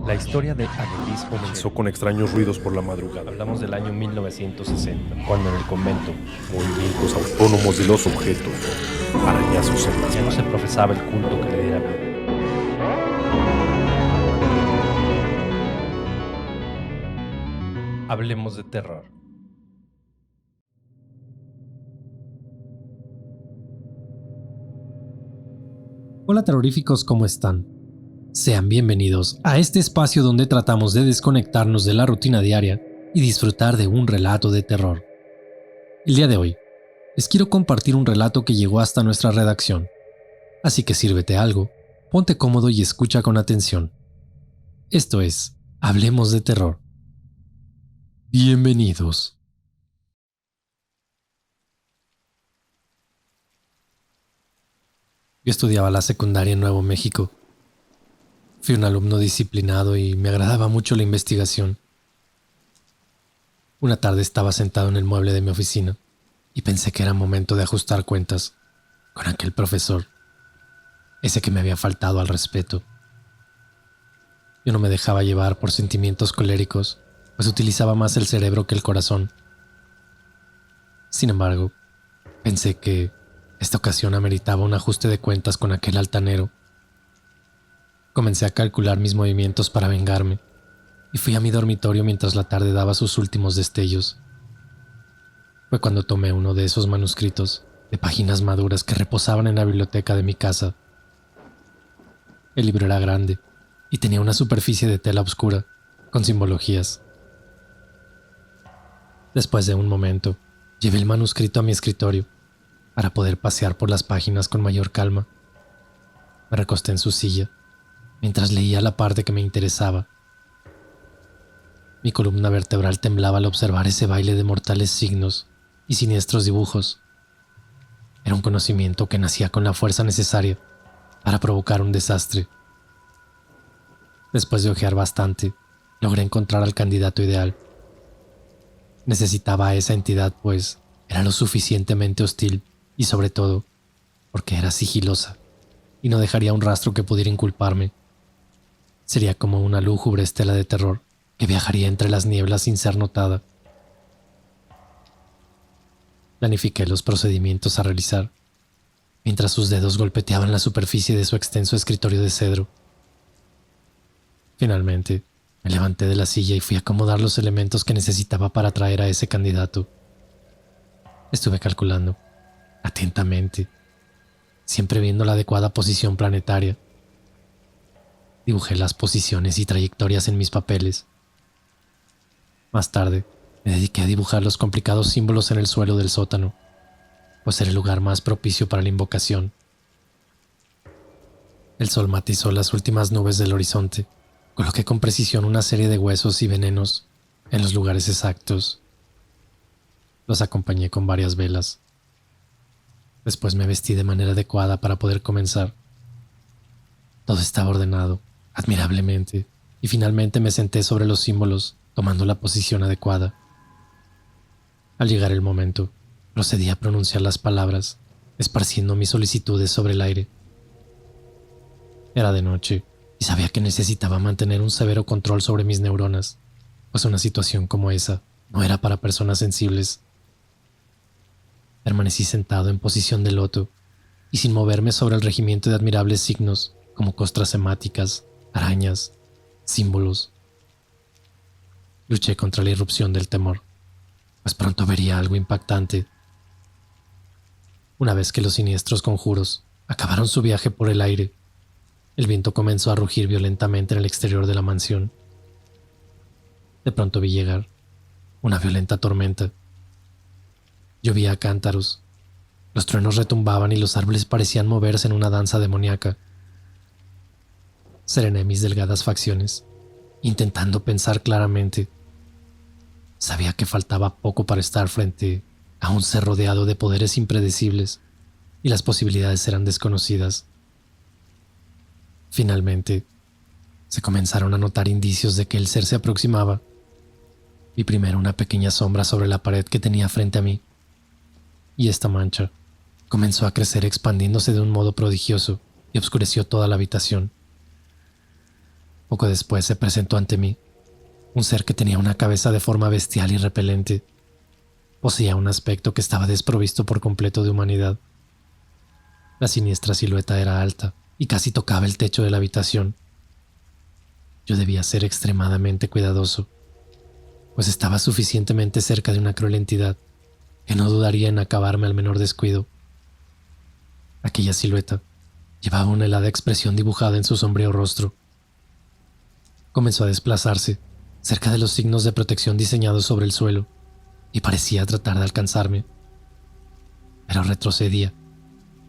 La historia de Anelis comenzó Con extraños ruidos por la madrugada, Hablamos del año 1960, cuando en el convento movimientos autónomos de los objetos, arañazos en las ya no se paredes. profesaba el culto que le diera vida. Hablemos de terror. Hola terroríficos, ¿cómo están? Sean bienvenidos a este espacio donde tratamos de desconectarnos de la rutina diaria y disfrutar de un relato de terror. El día de hoy, les quiero compartir un relato que llegó hasta nuestra redacción. Así que sírvete algo, ponte cómodo y escucha con atención. Esto es, Hablemos de Terror. Bienvenidos. Yo estudiaba la secundaria en Nuevo México. Fui un alumno disciplinado y me agradaba mucho la investigación. Una tarde estaba sentado en el mueble de mi oficina y pensé que era momento de ajustar cuentas con aquel profesor, ese que me había faltado al respeto. Yo no me dejaba llevar por sentimientos coléricos, pues utilizaba más el cerebro que el corazón. Sin embargo, pensé que esta ocasión ameritaba un ajuste de cuentas con aquel altanero. Comencé a calcular mis movimientos para vengarme y fui a mi dormitorio mientras la tarde daba sus últimos destellos. Fue cuando tomé uno de esos manuscritos de páginas maduras que reposaban en la biblioteca de mi casa. El libro era grande y tenía una superficie de tela oscura con simbologías. Después de un momento, llevé el manuscrito a mi escritorio para poder pasear por las páginas con mayor calma. Me recosté en su silla mientras leía la parte que me interesaba. Mi columna vertebral temblaba al observar ese baile de mortales signos y siniestros dibujos. Era un conocimiento que nacía con la fuerza necesaria para provocar un desastre. Después de hojear bastante, logré encontrar al candidato ideal. Necesitaba a esa entidad, pues era lo suficientemente hostil y, sobre todo, porque era sigilosa y no dejaría un rastro que pudiera inculparme. Sería como una lúgubre estela de terror que viajaría entre las nieblas sin ser notada. Planifiqué los procedimientos a realizar, mientras sus dedos golpeteaban la superficie de su extenso escritorio de cedro. Finalmente, me levanté de la silla y fui a acomodar los elementos que necesitaba para atraer a ese candidato. Estuve calculando, atentamente, siempre viendo la adecuada posición planetaria. Dibujé las posiciones y trayectorias en mis papeles. Más tarde, me dediqué a dibujar los complicados símbolos en el suelo del sótano, pues era el lugar más propicio para la invocación. El sol matizó las últimas nubes del horizonte. Coloqué con precisión una serie de huesos y venenos en los lugares exactos. Los acompañé con varias velas. Después me vestí de manera adecuada para poder comenzar. Todo estaba ordenado, admirablemente, y finalmente me senté sobre los símbolos, tomando la posición adecuada. Al llegar el momento, procedí a pronunciar las palabras, esparciendo mis solicitudes sobre el aire. Era de noche, y sabía que necesitaba mantener un severo control sobre mis neuronas, pues una situación como esa no era para personas sensibles. Permanecí sentado en posición de loto y sin moverme sobre el regimiento de admirables signos como costras hemáticas, arañas, símbolos. Luché contra la irrupción del temor, pues pronto vería algo impactante. Una vez que los siniestros conjuros acabaron su viaje por el aire, el viento comenzó a rugir violentamente en el exterior de la mansión. De pronto vi llegar una violenta tormenta. Llovía a cántaros, los truenos retumbaban y los árboles parecían moverse en una danza demoníaca. Serené mis delgadas facciones, intentando pensar claramente. Sabía que faltaba poco para estar frente a un ser rodeado de poderes impredecibles y las posibilidades eran desconocidas. Finalmente, se comenzaron a notar indicios de que el ser se aproximaba. Vi primero una pequeña sombra sobre la pared que tenía frente a mí, y esta mancha comenzó a crecer expandiéndose de un modo prodigioso y oscureció toda la habitación. Poco después se presentó ante mí un ser que tenía una cabeza de forma bestial y repelente. Poseía un aspecto que estaba desprovisto por completo de humanidad. La siniestra silueta era alta y casi tocaba el techo de la habitación. Yo debía ser extremadamente cuidadoso, pues estaba suficientemente cerca de una cruel entidad que no dudaría en acabarme al menor descuido. Aquella silueta llevaba una helada expresión dibujada en su sombrío rostro. Comenzó a desplazarse cerca de los signos de protección diseñados sobre el suelo y parecía tratar de alcanzarme, pero retrocedía,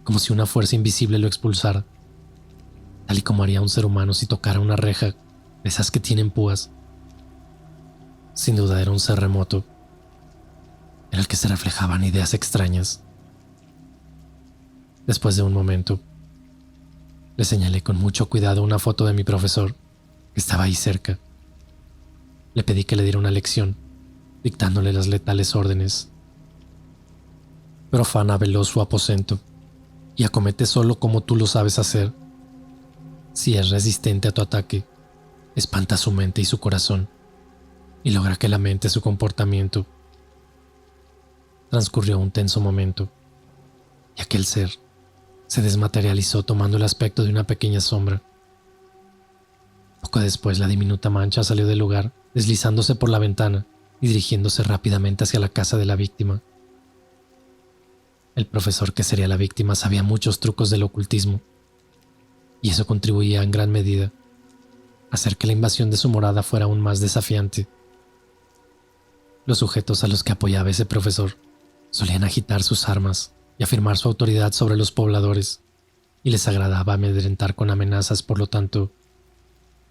como si una fuerza invisible lo expulsara, tal y como haría un ser humano si tocara una reja de esas que tienen púas. Sin duda era un ser remoto, en el que se reflejaban ideas extrañas. Después de un momento, le señalé con mucho cuidado una foto de mi profesor, que estaba ahí cerca. Le pedí que le diera una lección, dictándole las letales órdenes. Profana veló su aposento y acomete solo como tú lo sabes hacer. Si es resistente a tu ataque, espanta su mente y su corazón y logra que lamente su comportamiento. Transcurrió un tenso momento y aquel ser se desmaterializó tomando el aspecto de una pequeña sombra. Poco después la diminuta mancha salió del lugar, deslizándose por la ventana y dirigiéndose rápidamente hacia la casa de la víctima. El profesor que sería la víctima sabía muchos trucos del ocultismo, y eso contribuía en gran medida a hacer que la invasión de su morada fuera aún más desafiante. Los sujetos a los que apoyaba ese profesor solían agitar sus armas y afirmar su autoridad sobre los pobladores, y les agradaba amedrentar con amenazas. Por lo tanto,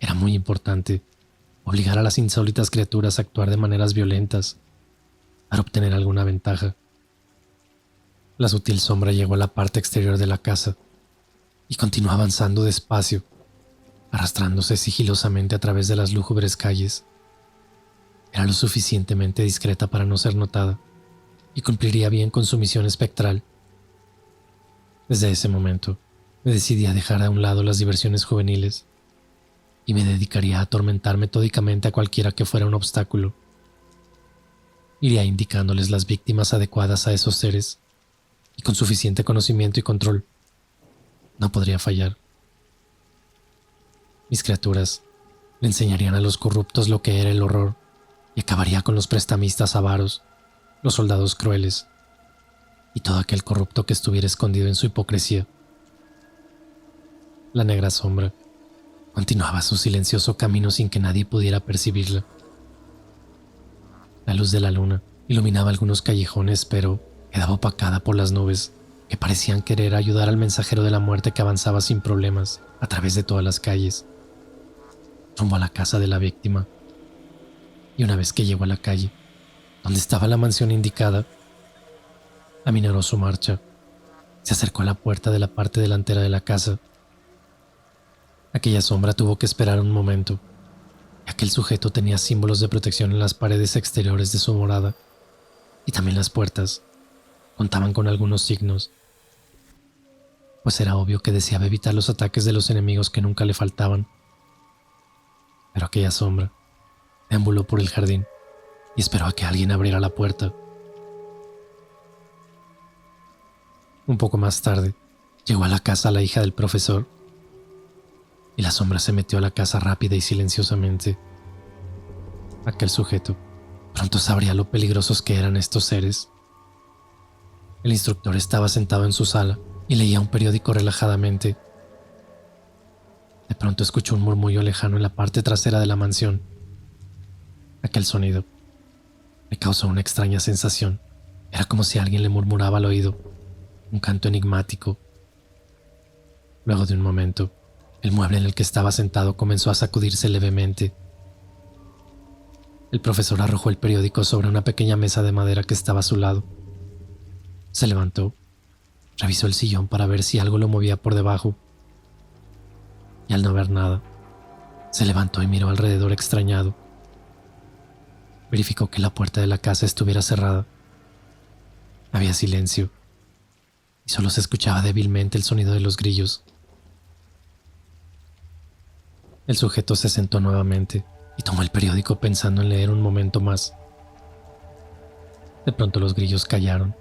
era muy importante obligar a las insólitas criaturas a actuar de maneras violentas para obtener alguna ventaja. La sutil sombra llegó a la parte exterior de la casa y continuó avanzando despacio, arrastrándose sigilosamente a través de las lúgubres calles. Era lo suficientemente discreta para no ser notada y cumpliría bien con su misión espectral. Desde ese momento, me decidí a dejar a un lado las diversiones juveniles y me dedicaría a atormentar metódicamente a cualquiera que fuera un obstáculo. Iría indicándoles las víctimas adecuadas a esos seres, y con suficiente conocimiento y control, no podría fallar. Mis criaturas le enseñarían a los corruptos lo que era el horror y acabaría con los prestamistas avaros, los soldados crueles y todo aquel corrupto que estuviera escondido en su hipocresía. La negra sombra continuaba su silencioso camino sin que nadie pudiera percibirla. La luz de la luna iluminaba algunos callejones, pero quedaba opacada por las nubes que parecían querer ayudar al mensajero de la muerte que avanzaba sin problemas a través de todas las calles, rumbo a la casa de la víctima. Y una vez que llegó a la calle, donde estaba la mansión indicada, aminoró su marcha. Se acercó a la puerta de la parte delantera de la casa. Aquella sombra tuvo que esperar un momento. Aquel sujeto tenía símbolos de protección en las paredes exteriores de su morada, y también las puertas contaban con algunos signos, pues era obvio que deseaba evitar los ataques de los enemigos que nunca le faltaban. Pero aquella sombra deambuló por el jardín y esperó a que alguien abriera la puerta. Un poco más tarde, llegó a la casa la hija del profesor, y la sombra se metió a la casa rápida y silenciosamente. Aquel sujeto pronto sabría lo peligrosos que eran estos seres. El instructor estaba sentado en su sala y leía un periódico relajadamente. De pronto escuchó un murmullo lejano en la parte trasera de la mansión. Aquel sonido le causó una extraña sensación. Era como si alguien le murmuraba al oído, un canto enigmático. Luego de un momento, el mueble en el que estaba sentado comenzó a sacudirse levemente. El profesor arrojó el periódico sobre una pequeña mesa de madera que estaba a su lado. Se levantó, revisó el sillón para ver si algo lo movía por debajo, y al no ver nada, se levantó y miró alrededor extrañado. Verificó que la puerta de la casa estuviera cerrada. Había silencio, y solo se escuchaba débilmente el sonido de los grillos. El sujeto se sentó nuevamente y tomó el periódico pensando en leer un momento más. De pronto los grillos callaron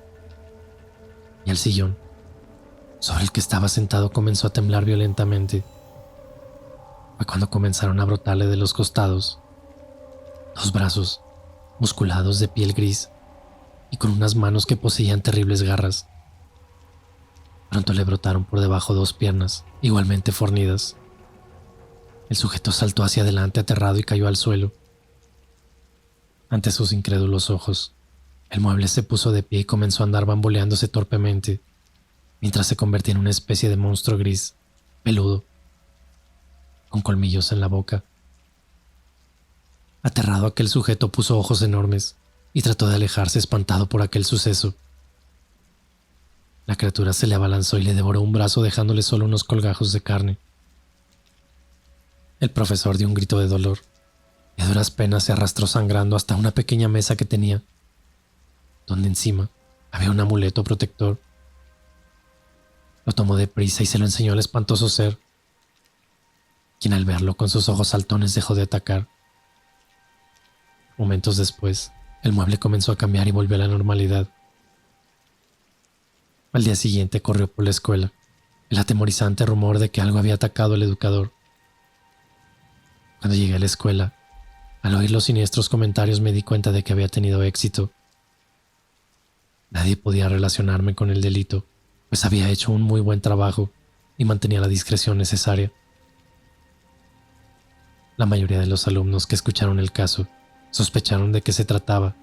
y el sillón sobre el que estaba sentado comenzó a temblar violentamente. Fue cuando comenzaron a brotarle de los costados dos brazos musculados de piel gris y con unas manos que poseían terribles garras. Pronto le brotaron por debajo dos piernas igualmente fornidas. El sujeto saltó hacia adelante aterrado y cayó al suelo. Ante sus incrédulos ojos, el mueble se puso de pie y comenzó a andar bamboleándose torpemente, mientras se convertía en una especie de monstruo gris, peludo, con colmillos en la boca. Aterrado, aquel sujeto puso ojos enormes y trató de alejarse espantado por aquel suceso. La criatura se le abalanzó y le devoró un brazo dejándole solo unos colgajos de carne. El profesor dio un grito de dolor y a duras penas se arrastró sangrando hasta una pequeña mesa que tenía, donde encima había un amuleto protector. Lo tomó deprisa y se lo enseñó al espantoso ser, quien al verlo con sus ojos saltones dejó de atacar. Momentos después, el mueble comenzó a cambiar y volvió a la normalidad. Al día siguiente corrió por la escuela el atemorizante rumor de que algo había atacado al educador. Cuando llegué a la escuela, al oír los siniestros comentarios me di cuenta de que había tenido éxito. Nadie podía relacionarme con el delito, pues había hecho un muy buen trabajo y mantenía la discreción necesaria. La mayoría de los alumnos que escucharon el caso sospecharon de que se trataba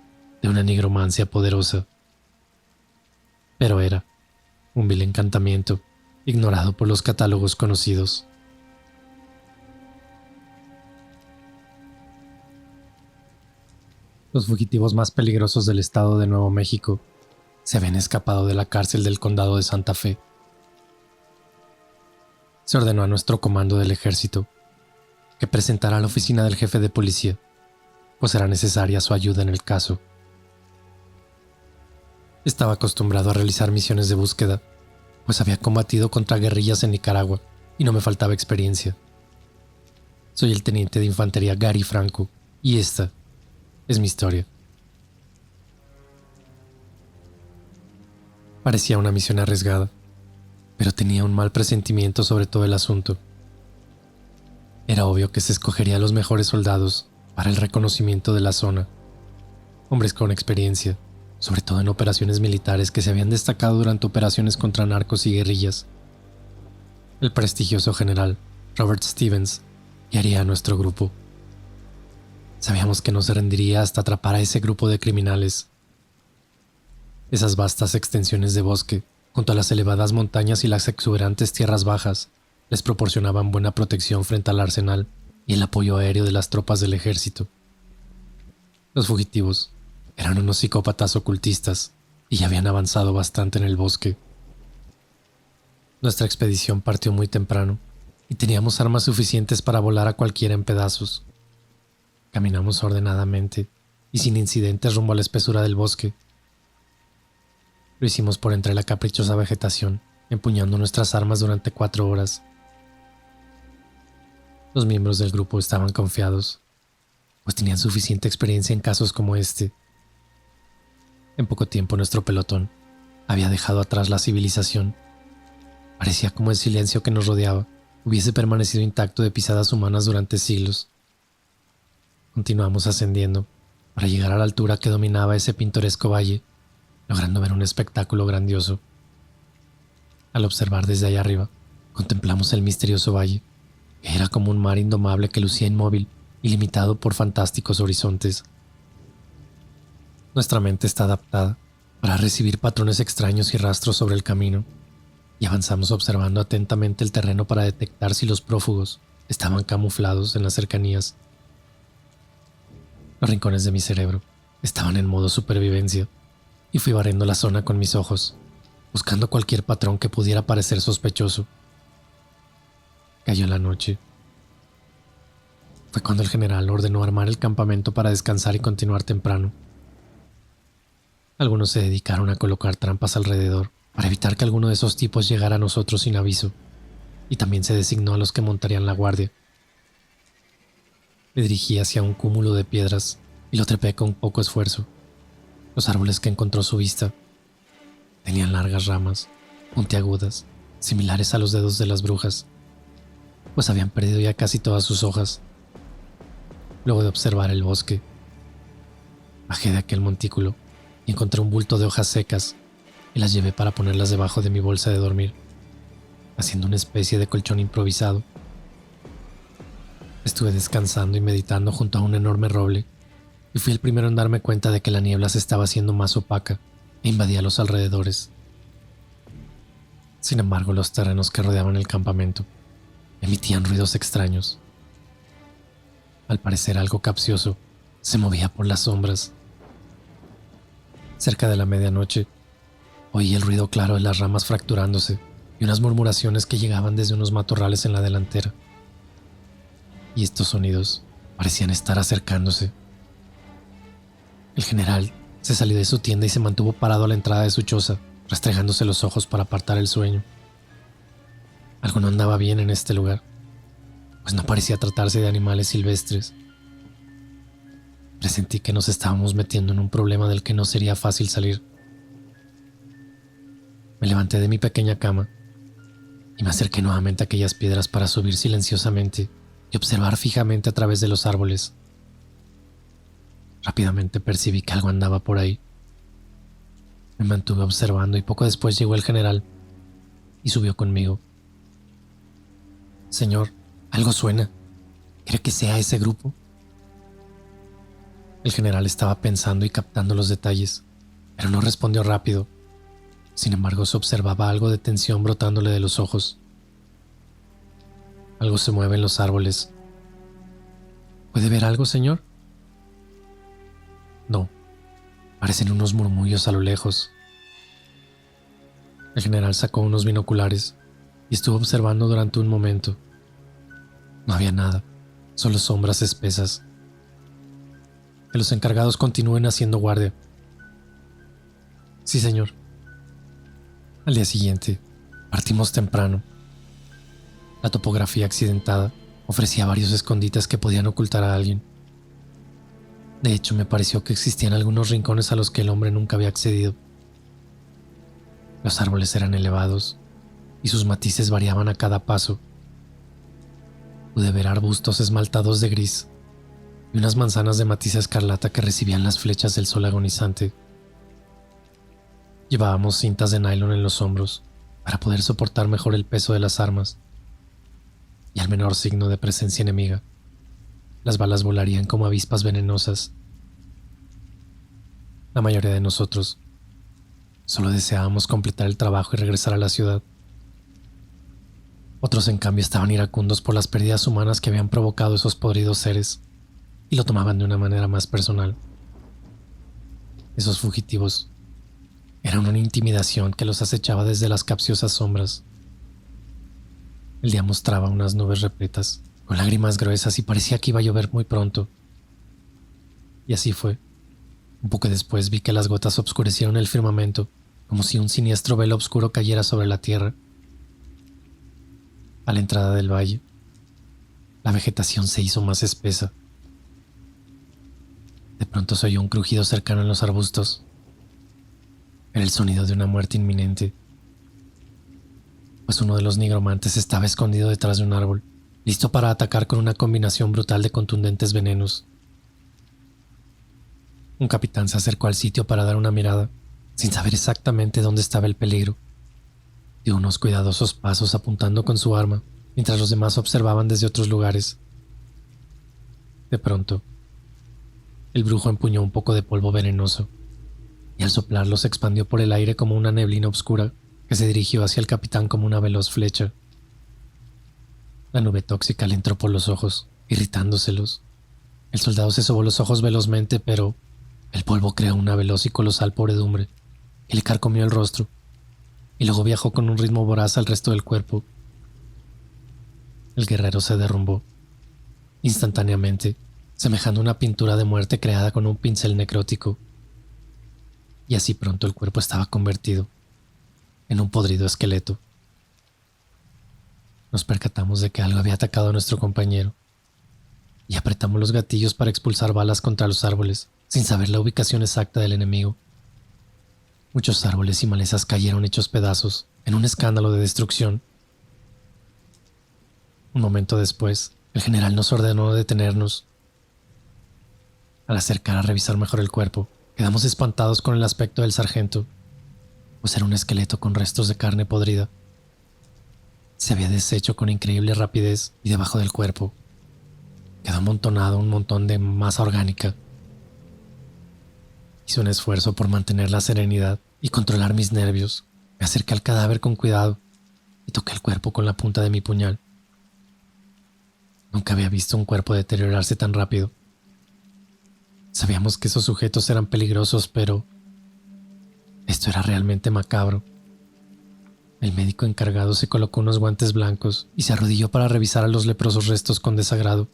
de una nigromancia poderosa. Pero era un vil encantamiento ignorado por los catálogos conocidos. Los fugitivos más peligrosos del estado de Nuevo México se habían escapado de la cárcel del condado de Santa Fe. Se ordenó a nuestro comando del ejército que presentara a la oficina del jefe de policía, pues era necesaria su ayuda en el caso. Estaba acostumbrado a realizar misiones de búsqueda, pues había combatido contra guerrillas en Nicaragua y no me faltaba experiencia. Soy el teniente de infantería Gary Franco y esta es mi historia. Parecía una misión arriesgada, pero tenía un mal presentimiento sobre todo el asunto. Era obvio que se escogería a los mejores soldados para el reconocimiento de la zona, hombres con experiencia, sobre todo en operaciones militares que se habían destacado durante operaciones contra narcos y guerrillas. El prestigioso general Robert Stevens guiaría a nuestro grupo. Sabíamos que no se rendiría hasta atrapar a ese grupo de criminales. Esas vastas extensiones de bosque, junto a las elevadas montañas y las exuberantes tierras bajas, les proporcionaban buena protección frente al arsenal y el apoyo aéreo de las tropas del ejército. Los fugitivos eran unos psicópatas ocultistas y ya habían avanzado bastante en el bosque. Nuestra expedición partió muy temprano y teníamos armas suficientes para volar a cualquiera en pedazos. Caminamos ordenadamente y sin incidentes rumbo a la espesura del bosque. Lo hicimos por entre la caprichosa vegetación, empuñando nuestras armas durante 4 horas. Los miembros del grupo estaban confiados, pues tenían suficiente experiencia en casos como este. En poco tiempo nuestro pelotón había dejado atrás la civilización. Parecía como el silencio que nos rodeaba hubiese permanecido intacto de pisadas humanas durante siglos. Continuamos ascendiendo para llegar a la altura que dominaba ese pintoresco valle, logrando ver un espectáculo grandioso. Al observar desde allá arriba, contemplamos el misterioso valle, que era como un mar indomable que lucía inmóvil y limitado por fantásticos horizontes. Nuestra mente está adaptada para recibir patrones extraños y rastros sobre el camino, y avanzamos observando atentamente el terreno para detectar si los prófugos estaban camuflados en las cercanías. Los rincones de mi cerebro estaban en modo supervivencia, y fui barriendo la zona con mis ojos, buscando cualquier patrón que pudiera parecer sospechoso. Cayó la noche. Fue cuando el general ordenó armar el campamento para descansar y continuar temprano. Algunos se dedicaron a colocar trampas alrededor para evitar que alguno de esos tipos llegara a nosotros sin aviso, y también se designó a los que montarían la guardia. Me dirigí hacia un cúmulo de piedras y lo trepé con poco esfuerzo. Los árboles que encontró su vista tenían largas ramas, puntiagudas, similares a los dedos de las brujas, pues habían perdido ya casi todas sus hojas. Luego de observar el bosque, bajé de aquel montículo y encontré un bulto de hojas secas y las llevé para ponerlas debajo de mi bolsa de dormir, haciendo una especie de colchón improvisado. Estuve descansando y meditando junto a un enorme roble y fui el primero en darme cuenta de que la niebla se estaba haciendo más opaca e invadía los alrededores. Sin embargo, los terrenos que rodeaban el campamento emitían ruidos extraños. Al parecer, algo capcioso se movía por las sombras. Cerca de la medianoche, oí el ruido claro de las ramas fracturándose y unas murmuraciones que llegaban desde unos matorrales en la delantera. Y estos sonidos parecían estar acercándose. El general se salió de su tienda y se mantuvo parado a la entrada de su choza, restregándose los ojos para apartar el sueño. Algo no andaba bien en este lugar, pues no parecía tratarse de animales silvestres. Presentí que nos estábamos metiendo en un problema del que no sería fácil salir. Me levanté de mi pequeña cama y me acerqué nuevamente a aquellas piedras para subir silenciosamente y observar fijamente a través de los árboles. Rápidamente percibí que algo andaba por ahí. Me mantuve observando y poco después llegó el general y subió conmigo. Señor, algo suena. ¿Cree que sea ese grupo? El general estaba pensando y captando los detalles, pero no respondió rápido. Sin embargo, se observaba algo de tensión brotándole de los ojos. Algo se mueve en los árboles. ¿Puede ver algo, señor? No, parecen unos murmullos a lo lejos. El general sacó unos binoculares y estuvo observando durante un momento. No había nada, solo sombras espesas. Que los encargados continúen haciendo guardia. Sí, señor. Al día siguiente, partimos temprano. La topografía accidentada ofrecía varios escondites que podían ocultar a alguien. De hecho, me pareció que existían algunos rincones a los que el hombre nunca había accedido. Los árboles eran elevados y sus matices variaban a cada paso. Pude ver arbustos esmaltados de gris y unas manzanas de matiz escarlata que recibían las flechas del sol agonizante. Llevábamos cintas de nylon en los hombros para poder soportar mejor el peso de las armas, y al menor signo de presencia enemiga, las balas volarían como avispas venenosas. La mayoría de nosotros solo deseábamos completar el trabajo y regresar a la ciudad. Otros, en cambio, estaban iracundos por las pérdidas humanas que habían provocado esos podridos seres y lo tomaban de una manera más personal. Esos fugitivos eran una intimidación que los acechaba desde las capciosas sombras. El día mostraba unas nubes repletas, con lágrimas gruesas, y parecía que iba a llover muy pronto. Y así fue. Un poco después vi que las gotas obscurecieron el firmamento, como si un siniestro velo oscuro cayera sobre la tierra. A la entrada del valle, la vegetación se hizo más espesa. De pronto se oyó un crujido cercano en los arbustos. Era el sonido de una muerte inminente, pues uno de los nigromantes estaba escondido detrás de un árbol, listo para atacar con una combinación brutal de contundentes venenos. Un capitán se acercó al sitio para dar una mirada, sin saber exactamente dónde estaba el peligro. Dio unos cuidadosos pasos apuntando con su arma, mientras los demás observaban desde otros lugares. De pronto, el brujo empuñó un poco de polvo venenoso, y al soplarlo se expandió por el aire como una neblina oscura que se dirigió hacia el capitán como una veloz flecha. La nube tóxica le entró por los ojos, irritándoselos. El soldado se sobó los ojos velozmente, pero el polvo creó una veloz y colosal podredumbre y le carcomió el rostro, y luego viajó con un ritmo voraz al resto del cuerpo. El guerrero se derrumbó instantáneamente, semejando a una pintura de muerte creada con un pincel necrótico. Y así pronto el cuerpo estaba convertido en un podrido esqueleto. Nos percatamos de que algo había atacado a nuestro compañero. y apretamos los gatillos para expulsar balas contra los árboles, sin saber la ubicación exacta del enemigo. Muchos árboles y malezas cayeron hechos pedazos en un escándalo de destrucción. Un momento después, el general nos ordenó detenernos. Al acercar a revisar mejor el cuerpo, quedamos espantados con el aspecto del sargento, pues era un esqueleto con restos de carne podrida. Se había deshecho con increíble rapidez y debajo del cuerpo quedó amontonado un montón de masa orgánica. Hice un esfuerzo por mantener la serenidad y controlar mis nervios. Me acerqué al cadáver con cuidado y toqué el cuerpo con la punta de mi puñal. Nunca había visto un cuerpo deteriorarse tan rápido. Sabíamos que esos sujetos eran peligrosos, pero esto era realmente macabro. El médico encargado se colocó unos guantes blancos y se arrodilló para revisar a los leprosos restos con desagrado.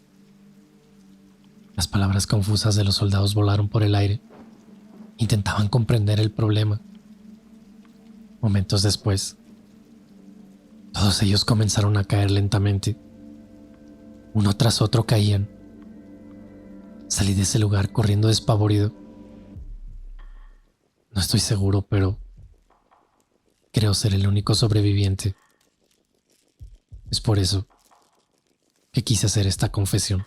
Las palabras confusas de los soldados volaron por el aire. Intentaban comprender el problema. Momentos después, todos ellos comenzaron a caer lentamente. Uno tras otro caían. Salí de ese lugar corriendo despavorido. No estoy seguro, pero creo ser el único sobreviviente. Es por eso que quise hacer esta confesión.